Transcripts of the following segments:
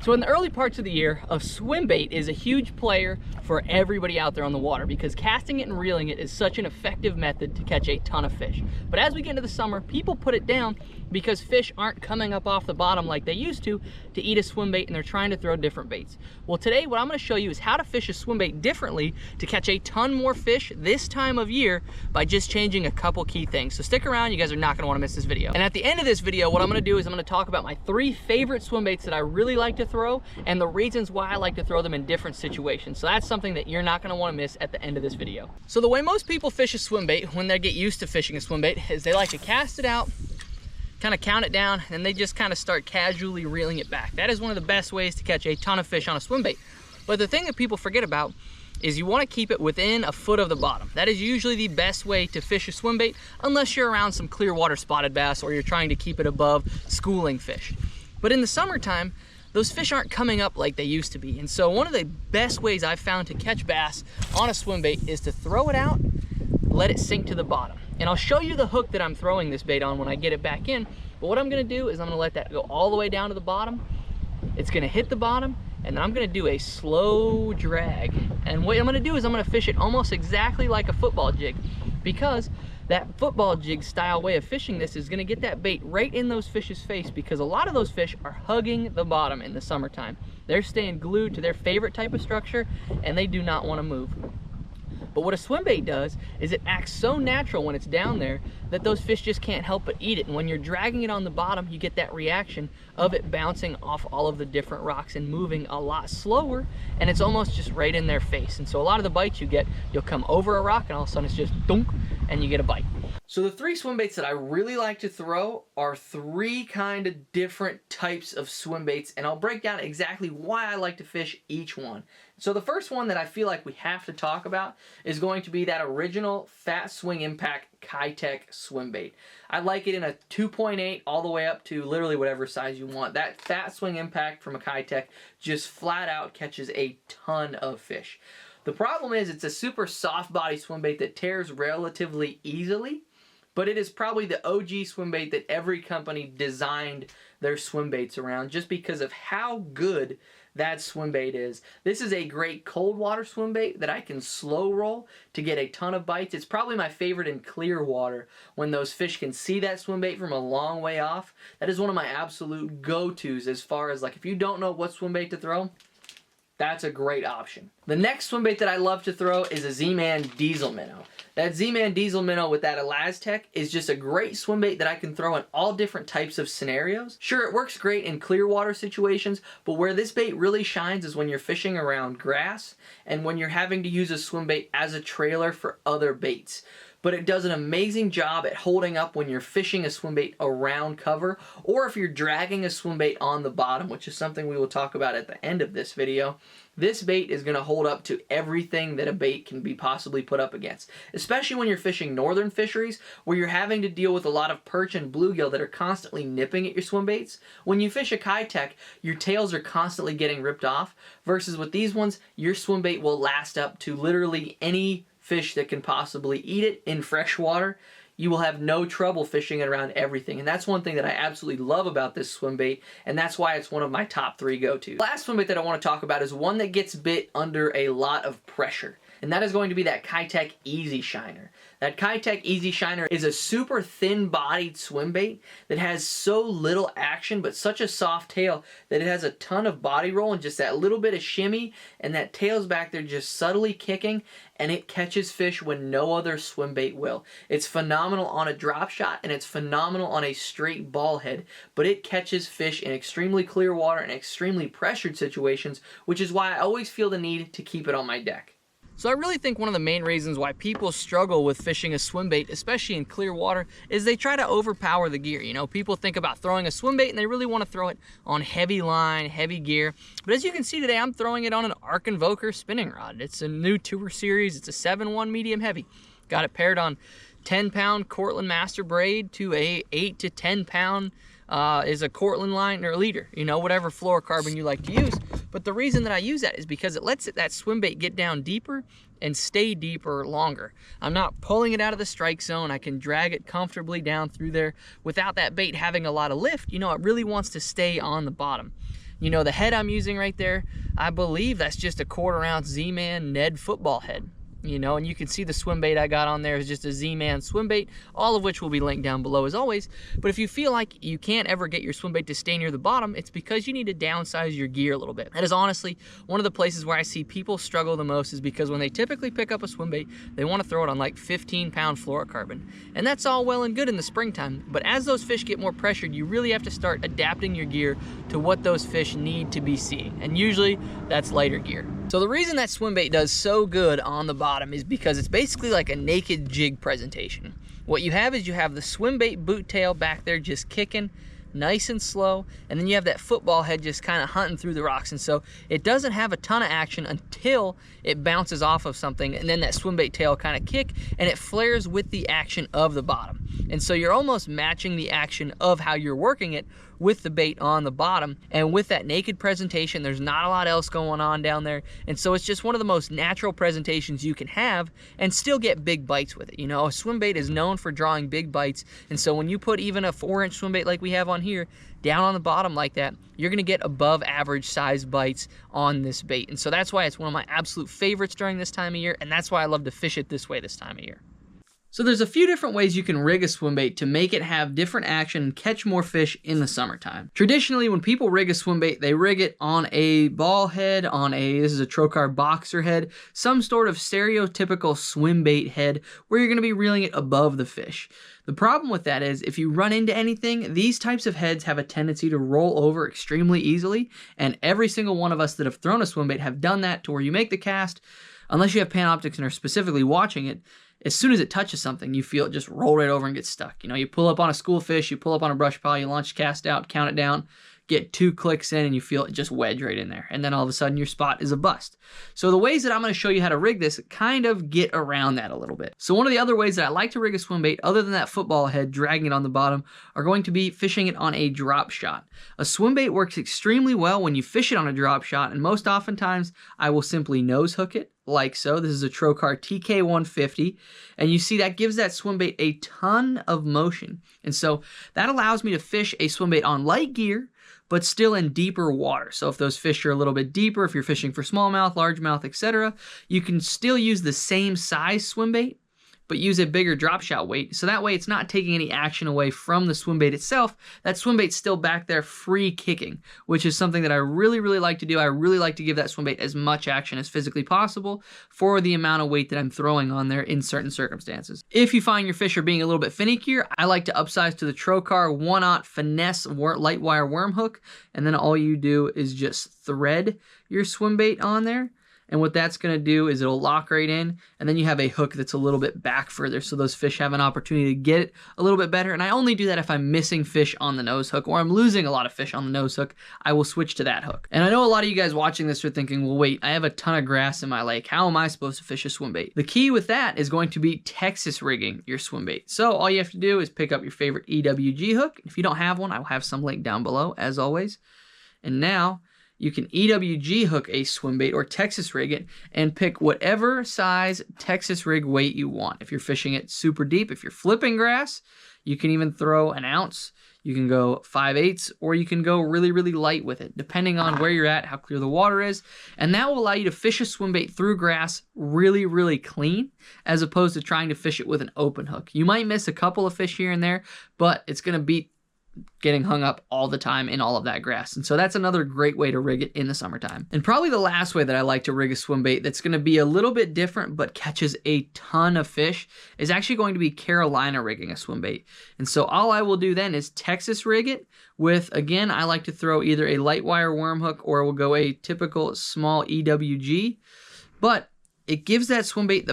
So in the early parts of the year, a swim bait is a huge player for everybody out there on the water because casting it and reeling it is such an effective method to catch a ton of fish. But as we get into the summer, people put it down because fish aren't coming up off the bottom like they used to eat a swim bait, and they're trying to throw different baits. Well, today what I'm going to show you is how to fish a swim bait differently to catch a ton more fish this time of year by just changing a couple key things. So stick around, you guys are not going to want to miss this video. And at the end of this video, what I'm going to do is I'm going to talk about my 3 favorite swim baits that I really like to throw and the reasons why I like to throw them in different situations. So that's something that you're not going to want to miss at the end of this video. So the way most people fish a swim bait when they get used to fishing a swim bait is they like to cast it out, kind of count it down, and they just kind of start casually reeling it back. That is one of the best ways to catch a ton of fish on a swim bait. But the thing that people forget about is you want to keep it within a foot of the bottom. That is usually the best way to fish a swim bait unless you're around some clear water spotted bass or you're trying to keep it above schooling fish. But in the summertime, those fish aren't coming up like they used to be. And so one of the best ways I've found to catch bass on a swim bait is to throw it out, let it sink to the bottom. And I'll show you the hook that I'm throwing this bait on when I get it back in. But what I'm gonna do is I'm gonna let that go all the way down to the bottom. It's gonna hit the bottom, and then I'm gonna do a slow drag. And what I'm gonna do is I'm gonna fish it almost exactly like a football jig, because that football jig style way of fishing this is gonna get that bait right in those fish's face, because a lot of those fish are hugging the bottom in the summertime. They're staying glued to their favorite type of structure, and they do not wanna move. But what a swim bait does is it acts so natural when it's down there that those fish just can't help but eat it. And when you're dragging it on the bottom, you get that reaction of it bouncing off all of the different rocks and moving a lot slower, and it's almost just right in their face. And so a lot of the bites you get, you'll come over a rock and all of a sudden it's just dunk and you get a bite. So the 3 swim baits that I really like to throw are 3 kind of different types of swim baits, and I'll break down exactly why I like to fish each one. So the first one that I feel like we have to talk about is going to be that original Fat Swing Impact Kitech swim bait. I like it in a 2.8 all the way up to literally whatever size you want. That Fat Swing Impact from a Kitech just flat out catches a ton of fish. The problem is it's a super soft body swim bait that tears relatively easily, but it is probably the OG swim bait that every company designed their swim baits around just because of how good that swim bait is. This is a great cold water swim bait that I can slow roll to get a ton of bites. It's probably my favorite in clear water when those fish can see that swim bait from a long way off. That is one of my absolute go-tos as far as, like, if you don't know what swim bait to throw, that's a great option. The next swim bait that I love to throw is a Z-Man Diesel Minnow. That Z-Man Diesel Minnow with that Elastec is just a great swim bait that I can throw in all different types of scenarios. Sure, it works great in clear water situations, but where this bait really shines is when you're fishing around grass and when you're having to use a swim bait as a trailer for other baits. But it does an amazing job at holding up when you're fishing a swim bait around cover, or if you're dragging a swim bait on the bottom, which is something we will talk about at the end of this video. This bait is going to hold up to everything that a bait can be possibly put up against, especially when you're fishing northern fisheries where you're having to deal with a lot of perch and bluegill that are constantly nipping at your swim baits. When you fish a Kitech, your tails are constantly getting ripped off, versus with these ones, your swim bait will last up to literally any fish that can possibly eat it in fresh water. You will have no trouble fishing it around everything. And that's one thing that I absolutely love about this swim bait, and that's why it's one of my top 3 go-tos. The last swim bait that I want to talk about is one that gets bit under a lot of pressure, and that is going to be that Kitech Easy Shiner. That Kitech Easy Shiner is a super thin-bodied swim bait that has so little action but such a soft tail that it has a ton of body roll and just that little bit of shimmy, and that tail's back there just subtly kicking, and it catches fish when no other swim bait will. It's phenomenal on a drop shot, and it's phenomenal on a straight ball head, but it catches fish in extremely clear water and extremely pressured situations, which is why I always feel the need to keep it on my deck. So I really think one of the main reasons why people struggle with fishing a swim bait, especially in clear water, is they try to overpower the gear. You know, people think about throwing a swim bait and they really want to throw it on heavy line, heavy gear. But as you can see today, I'm throwing it on an Arc Invoker spinning rod. It's a new tour series. It's a 7-1 medium heavy. Got it paired on 10-pound Cortland Master braid to a 8 to 10 pound is a Cortland line or leader, you know, whatever fluorocarbon you like to use. But the reason that I use that is because it lets that swim bait get down deeper and stay deeper longer. I'm not pulling it out of the strike zone. I can drag it comfortably down through there without that bait having a lot of lift. You know, it really wants to stay on the bottom. You know, the head I'm using right there, I believe that's just a 1/4 ounce Z-Man Ned football head. You know, and you can see the swim bait I got on there is just a Z-Man swim bait, all of which will be linked down below as always. But if you feel like you can't ever get your swim bait to stay near the bottom, it's because you need to downsize your gear a little bit. That is honestly one of the places where I see people struggle the most, is because when they typically pick up a swim bait, they want to throw it on like 15-pound fluorocarbon. And that's all well and good in the springtime, but as those fish get more pressured, you really have to start adapting your gear to what those fish need to be seeing. And usually that's lighter gear. So the reason that swim bait does so good on the bottom is because it's basically like a naked jig presentation. What you have is you have the swim bait boot tail back there just kicking nice and slow, and then you have that football head just kind of hunting through the rocks. And so it doesn't have a ton of action until it bounces off of something, and then that swim bait tail kind of kick, and it flares with the action of the bottom. And so you're almost matching the action of how you're working it with the bait on the bottom. And with that naked presentation, there's not a lot else going on down there. And so it's just one of the most natural presentations you can have and still get big bites with it. You know, a swim bait is known for drawing big bites. And so when you put even a 4-inch swim bait like we have on here down on the bottom like that, you're gonna get above average size bites on this bait. And so that's why it's one of my absolute favorites during this time of year. And that's why I love to fish it this way this time of year. So there's a few different ways you can rig a swim bait to make it have different action and catch more fish in the summertime. Traditionally, when people rig a swim bait, they rig it on a ball head, this is a trocar boxer head, some sort of stereotypical swim bait head where you're gonna be reeling it above the fish. The problem with that is if you run into anything, these types of heads have a tendency to roll over extremely easily, and every single one of us that have thrown a swim bait have done that, to where you make the cast, unless you have Panoptics and are specifically watching it, as soon as it touches something, you feel it just roll right over and get stuck. You know, you pull up on a school fish, you pull up on a brush pile, you launch the cast out, count it down, get 2 clicks in, and you feel it just wedge right in there. And then all of a sudden your spot is a bust. So the ways that I'm going to show you how to rig this kind of get around that a little bit. So one of the other ways that I like to rig a swim bait, other than that football head dragging it on the bottom, are going to be fishing it on a drop shot. A swim bait works extremely well when you fish it on a drop shot, and most oftentimes I will simply nose hook it like so. This is a Trocar TK150, and you see that gives that swim bait a ton of motion. And so that allows me to fish a swim bait on light gear, but still in deeper water. So if those fish are a little bit deeper, if you're fishing for smallmouth, largemouth, etc., you can still use the same size swim bait, but use a bigger drop shot weight. So that way it's not taking any action away from the swim bait itself. That swim bait's still back there free kicking, which is something that I really, really like to do. I really like to give that swim bait as much action as physically possible for the amount of weight that I'm throwing on there in certain circumstances. If you find your fish are being a little bit finickier, I like to upsize to the Trocar 1/0 finesse light wire worm hook, and then all you do is just thread your swim bait on there. And what that's going to do is it'll lock right in, and then you have a hook that's a little bit back further, so those fish have an opportunity to get it a little bit better. And I only do that if I'm missing fish on the nose hook, or I'm losing a lot of fish on the nose hook. I will switch to that hook. And I know a lot of you guys watching this are thinking, well, wait, I have a ton of grass in my lake. How am I supposed to fish a swim bait? The key with that is going to be Texas rigging your swim bait. So all you have to do is pick up your favorite EWG hook. If you don't have one, I will have some linked down below, as always. And now you can EWG hook a swim bait or Texas rig it and pick whatever size Texas rig weight you want. If you're fishing it super deep, if you're flipping grass, you can even throw an ounce. You can go 5/8, or you can go really, really light with it, depending on where you're at, how clear the water is. And that will allow you to fish a swim bait through grass really, really clean, as opposed to trying to fish it with an open hook. You might miss a couple of fish here and there, but it's going to beat getting hung up all the time in all of that grass. And so that's another great way to rig it in the summertime. And probably the last way that I like to rig a swim bait that's going to be a little bit different but catches a ton of fish is actually going to be Carolina rigging a swim bait. And so all I will do then is Texas rig it with, again, I like to throw either a light wire worm hook, or we'll go a typical small EWG, but it gives that swim bait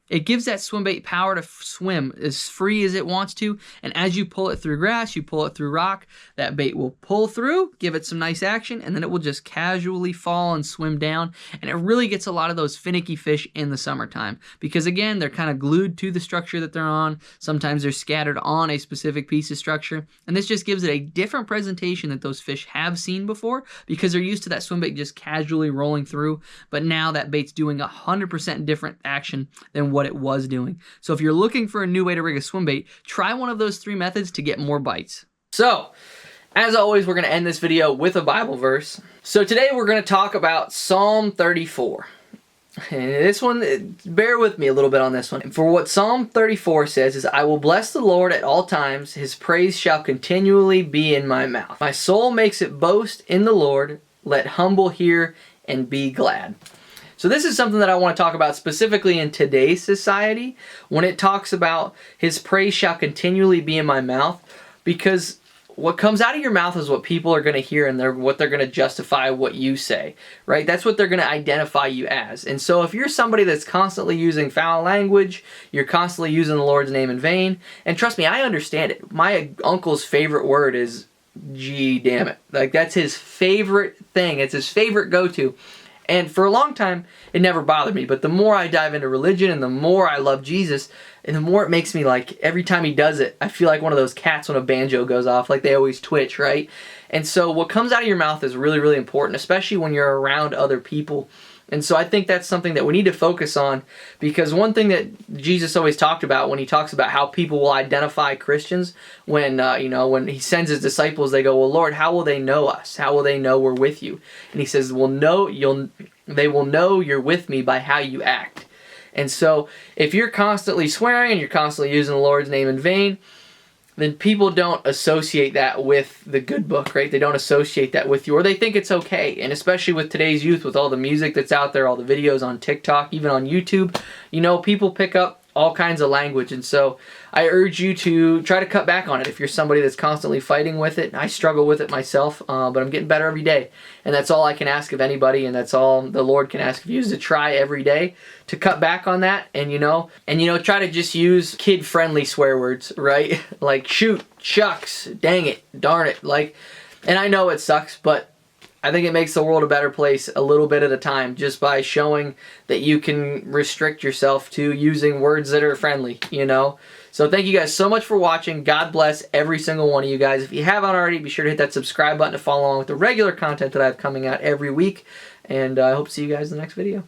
It gives that swim bait power to swim as free as it wants to, and as you pull it through grass, you pull it through rock, that bait will pull through, give it some nice action, and then it will just casually fall and swim down, and it really gets a lot of those finicky fish in the summertime, because again, they're kind of glued to the structure that they're on. Sometimes they're scattered on a specific piece of structure, and this just gives it a different presentation that those fish have seen before, because they're used to that swim bait just casually rolling through, but now that bait's doing 100% different action than what it was doing. So if you're looking for a new way to rig a swim bait, try one of those 3 methods to get more bites. So As always, we're going to end this video with a Bible verse. So today we're going to talk about Psalm 34. And this one, bear with me a little bit on this one. For what Psalm 34 says is, I will bless the Lord at all times. His praise shall continually be in my mouth. My soul makes it boast in the Lord. Let humble hear and be glad. So this is something that I want to talk about specifically in today's society when it talks about his praise shall continually be in my mouth, because what comes out of your mouth is what people are going to hear, and what they're going to justify what you say, right? That's what they're going to identify you as. And so if you're somebody that's constantly using foul language, you're constantly using the Lord's name in vain, and trust me, I understand it. My uncle's favorite word is gee damn it. Like, that's his favorite thing. It's his favorite go-to. And for a long time, it never bothered me. But the more I dive into religion and the more I love Jesus, and the more it makes me like, every time he does it, I feel like one of those cats when a banjo goes off, like they always twitch, right? And so what comes out of your mouth is really, really important, especially when you're around other people. And so I think that's something that we need to focus on, because one thing that Jesus always talked about when he talks about how people will identify Christians, when when he sends his disciples, they go, well, Lord, how will they know us? How will they know we're with you? And he says, well, they will know you're with me by how you act. And so if you're constantly swearing and you're constantly using the Lord's name in vain, then people don't associate that with the good book, right? They don't associate that with you, or they think it's okay. And especially with today's youth, with all the music that's out there, all the videos on TikTok, even on YouTube, people pick up all kinds of language. And so I urge you to try to cut back on it if you're somebody that's constantly fighting with it. I struggle with it myself, but I'm getting better every day. And that's all I can ask of anybody, and that's all the Lord can ask of you, is to try every day to cut back on that, and try to just use kid-friendly swear words, right? Like shoot, shucks, dang it, darn it. And I know it sucks, but I think it makes the world a better place a little bit at a time, just by showing that you can restrict yourself to using words that are friendly, So thank you guys so much for watching. God bless every single one of you guys. If you haven't already, be sure to hit that subscribe button to follow along with the regular content that I have coming out every week. And I hope to see you guys in the next video.